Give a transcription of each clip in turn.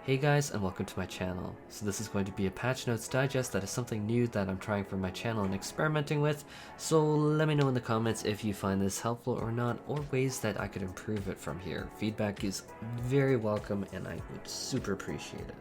Hey guys, and welcome to my channel. So this is going to be a patch notes digest that is something new that I'm trying for my channel and experimenting with, so let me know in the comments if you find this helpful or not, or ways that I could improve it from here. Feedback is very welcome and I would super appreciate it.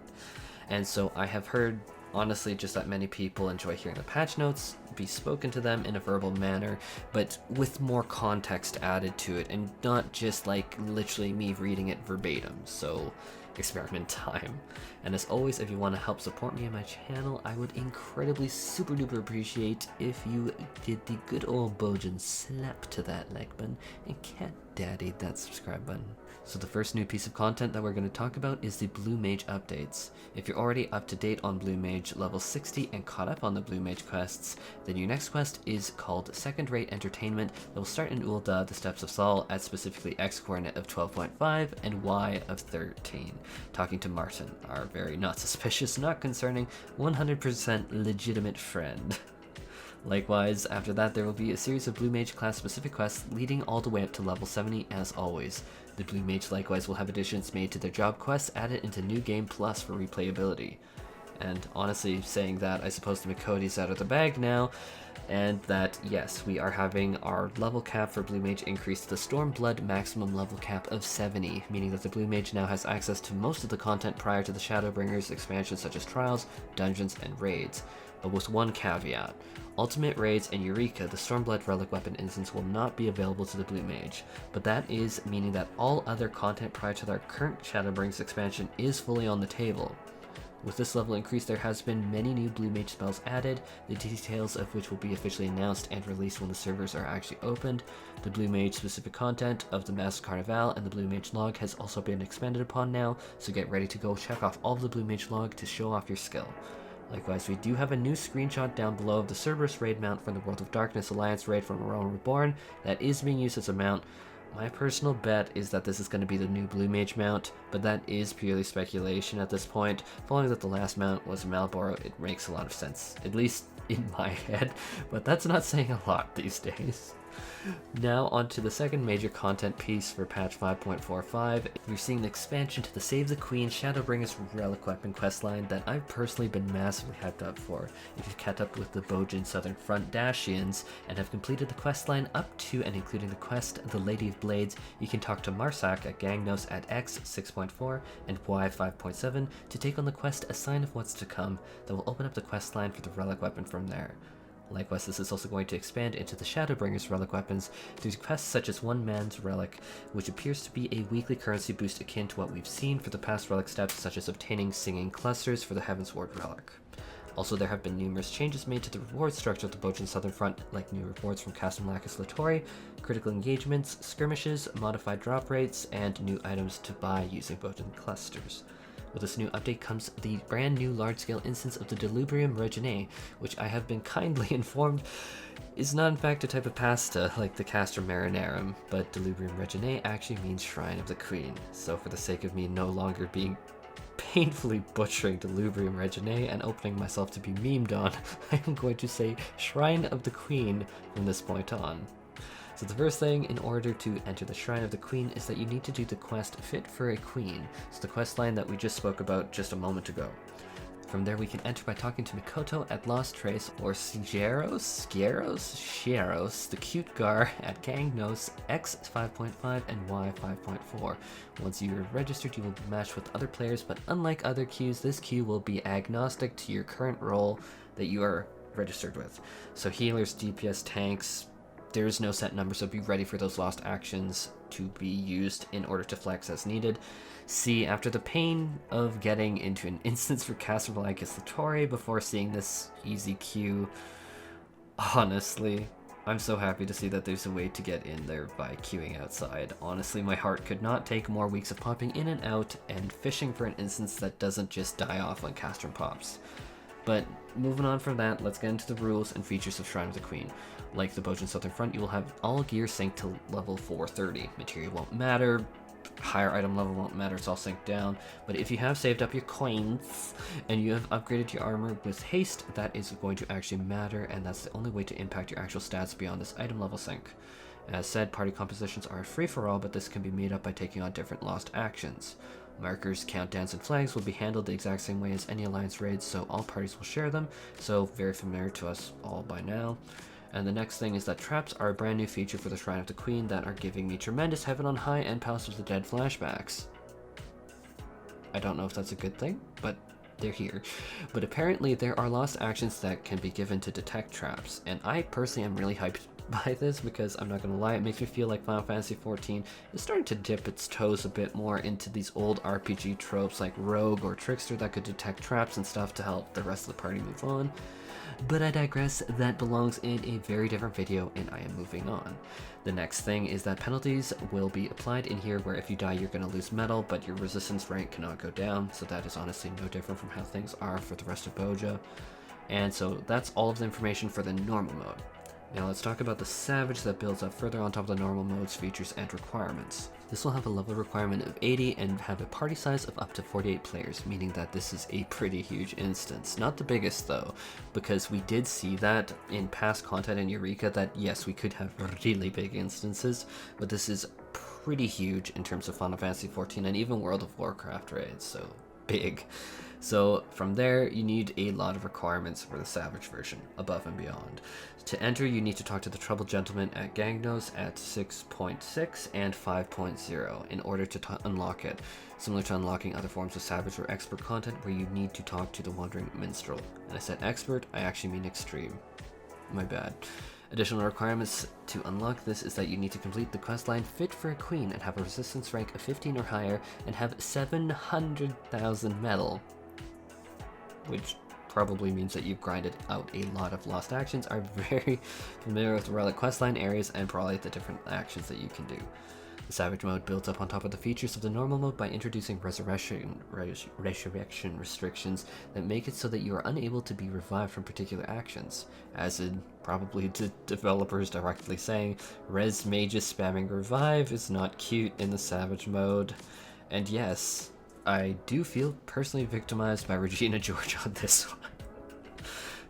And so I have heard, honestly, just that many people enjoy hearing the patch notes be spoken to them in a verbal manner, but with more context added to it, and not just like literally me reading it verbatim. So experiment time. And as always, if you want to help support me and my channel, I would incredibly super duper appreciate if you did the good old Bozjan slap to that like button and cat daddy that subscribe button. So the first new piece of content that we're going to talk about is the Blue Mage updates. If you're already up to date on Blue Mage level 60 and caught up on the Blue Mage quests, then your next quest is called Second Rate Entertainment that will start in Ul'dah, the Steppes of Sol, at specifically X coordinate of 12.5 and Y of 13. Talking to Martin, our very not suspicious, not concerning, 100% legitimate friend. Likewise, after that there will be a series of Blue Mage class specific quests leading all the way up to level 70 as always. The Blue Mage likewise will have additions made to their job quests added into New Game Plus for replayability. And honestly, saying that, I suppose the Miqo'te's out of the bag now, and that yes, we are having our level cap for Blue Mage increased to the Stormblood maximum level cap of 70, meaning that the Blue Mage now has access to most of the content prior to the Shadowbringers expansions such as Trials, Dungeons, and Raids, but with one caveat. Ultimate Raids and Eureka, the Stormblood Relic Weapon instance, will not be available to the Blue Mage, but that is meaning that all other content prior to their current Shadowbringers expansion is fully on the table. With this level increase, there has been many new Blue Mage spells added, the details of which will be officially announced and released when the servers are actually opened. The Blue Mage specific content of the Masked Carnival and the Blue Mage log has also been expanded upon now, so get ready to go check off all of the Blue Mage log to show off your skill. Likewise, we do have a new screenshot down below of the Cerberus raid mount from the World of Darkness Alliance raid from Realm Reborn that is being used as a mount. My personal bet is that this is going to be the new Blue Mage mount, but that is purely speculation at this point. Following that the last mount was Malboro, it makes a lot of sense, at least in my head, but that's not saying a lot these days. Now onto the second major content piece for patch 5.45. We're seeing an expansion to the Save the Queen Shadowbringers Relic Weapon questline that I've personally been massively hyped up for. If you've kept up with the Bozjan Southern Front Dashians and have completed the questline up to and including the quest The Lady of Blades, you can talk to Marsak at Gangnos at X 6.4 and Y 5.7 to take on the quest A Sign of What's to Come that will open up the questline for the Relic Weapon from there. Likewise, this is also going to expand into the Shadowbringers Relic Weapons through quests such as One Man's Relic, which appears to be a weekly currency boost akin to what we've seen for the past relic steps, such as obtaining Singing Clusters for the Heavensward Relic. Also, there have been numerous changes made to the reward structure of the Bozjan Southern Front, like new rewards from Castrum Latori's, critical engagements, skirmishes, modified drop rates, and new items to buy using Bozjan Clusters. With this new update comes the brand new large-scale instance of the Delubrium Reginae, which I have been kindly informed is not in fact a type of pasta like the Castrum marinarum, but Delubrium Reginae actually means Shrine of the Queen. So for the sake of me no longer being painfully butchering Delubrium Reginae and opening myself to be memed on, I am going to say Shrine of the Queen from this point on. So the first thing in order to enter the Shrine of the Queen is that you need to do the quest Fit for a Queen. So the quest line that we just spoke about just a moment ago. From there we can enter by talking to Miqo'te at Lost Trace or Sieros, the cute gar at Gangnos X 5.5 and Y 5.4. Once you are registered, you will be matched with other players, but unlike other queues, this queue will be agnostic to your current role that you are registered with. So healers, DPS, tanks, there is no set number, so be ready for those lost actions to be used in order to flex as needed. See, after the pain of getting into an instance for Castrum Latori's before seeing this easy queue, honestly, I'm so happy to see that there's a way to get in there by queuing outside. Honestly, my heart could not take more weeks of popping in and out and fishing for an instance that doesn't just die off when Castrum pops. But moving on from that, let's get into the rules and features of Shrine of the Queen. Like the Bozjan Southern Front, you will have all gear synced to level 430. Material won't matter, higher item level won't matter, it's all synced down. But if you have saved up your coins and you have upgraded your armor with haste, that is going to actually matter, and that's the only way to impact your actual stats beyond this item level sync. As said, party compositions are free for all, but this can be made up by taking on different lost actions. Markers, countdowns, and flags will be handled the exact same way as any alliance raids, so all parties will share them, so very familiar to us all by now. And the next thing is that traps are a brand new feature for the Shrine of the Queen that are giving me tremendous Heaven on High and Palace of the Dead flashbacks. I don't know if that's a good thing, but they're here. But apparently there are lost actions that can be given to detect traps, and I personally am really hyped by this because I'm not gonna lie, it makes me feel like Final Fantasy XIV is starting to dip its toes a bit more into these old RPG tropes like Rogue or Trickster that could detect traps and stuff to help the rest of the party move on. But I digress, that belongs in a very different video and I am moving on. The next thing is that penalties will be applied in here where if you die you're going to lose metal, but your resistance rank cannot go down, so that is honestly no different from how things are for the rest of Bozja. And so that's all of the information for the normal mode. Now let's talk about the Savage that builds up further on top of the normal mode's features and requirements. This will have a level requirement of 80 and have a party size of up to 48 players, meaning that this is a pretty huge instance. Not the biggest though, because we did see that in past content in Eureka that yes, we could have really big instances, but this is pretty huge in terms of Final Fantasy XIV and even World of Warcraft raids, so big. So from there, you need a lot of requirements for the Savage version, above and beyond. To enter, you need to talk to the Troubled Gentleman at Gangnos at 6.6 and 5.0 in order to unlock it, similar to unlocking other forms of Savage or Expert content where you need to talk to the Wandering Minstrel. And I said Expert, I actually mean Extreme. My bad. Additional requirements to unlock this is that you need to complete the questline Fit for a Queen and have a resistance rank of 15 or higher and have 700,000 metal, which probably means that you've grinded out a lot of lost actions, are very familiar with the Relic questline areas and probably the different actions that you can do. The Savage mode builds up on top of the features of the normal mode by introducing resurrection restrictions that make it so that you are unable to be revived from particular actions, as in probably the developers directly saying, res mages spamming revive is not cute in the Savage mode. And yes, I do feel personally victimized by Regina George on this one.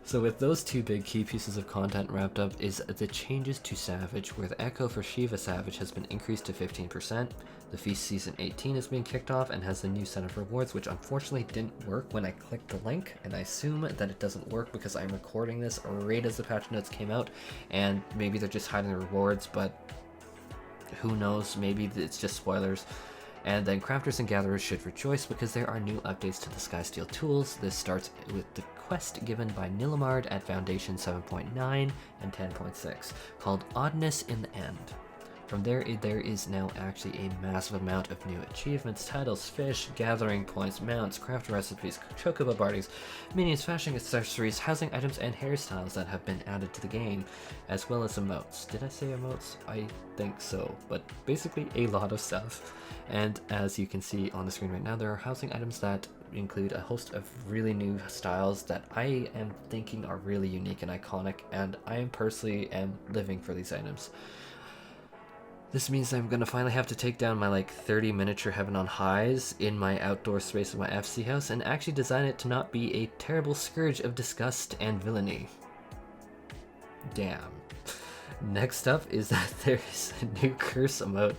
So with those two big key pieces of content wrapped up is the changes to Savage, where the echo for Shiva Savage has been increased to 15%, the Feast Season 18 is being kicked off and has a new set of rewards, which unfortunately didn't work when I clicked the link, and I assume that it doesn't work because I'm recording this right as the patch notes came out, and maybe they're just hiding the rewards, but who knows, maybe it's just spoilers. And then Crafters and Gatherers should rejoice because there are new updates to the Skysteel tools. This starts with the quest given by Nilamard at Foundation 7.9 and 10.6, called Oddness in the End. From there is now actually a massive amount of new achievements, titles, fish, gathering points, mounts, craft recipes, chocobo parties, minions, fashion accessories, housing items, and hairstyles that have been added to the game, as well as emotes. Did I say emotes? I think so, but basically a lot of stuff. And as you can see on the screen right now, there are housing items that include a host of really new styles that I am thinking are really unique and iconic, and I am personally living for these items. This means I'm gonna finally have to take down my like 30 miniature Heaven on Highs in my outdoor space of my FC house and actually design it to not be a terrible scourge of disgust and villainy. Damn. Next up is that there is a new curse emote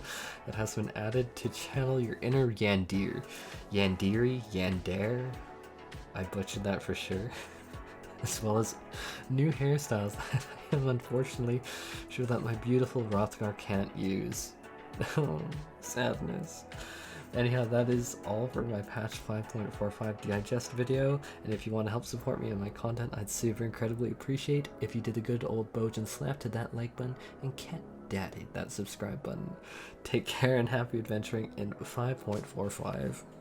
that has been added to channel your inner Yandir. Yandiri? Yandere? I butchered that for sure. As well as new hairstyles that I am unfortunately sure that my beautiful Rothgar can't use. Oh, sadness. Anyhow, that is all for my patch 5.45 digest video, and if you want to help support me and my content, I'd super incredibly appreciate if you did a good old Bozjan slap to that like button and cat daddy that subscribe button. Take care and happy adventuring in 5.45.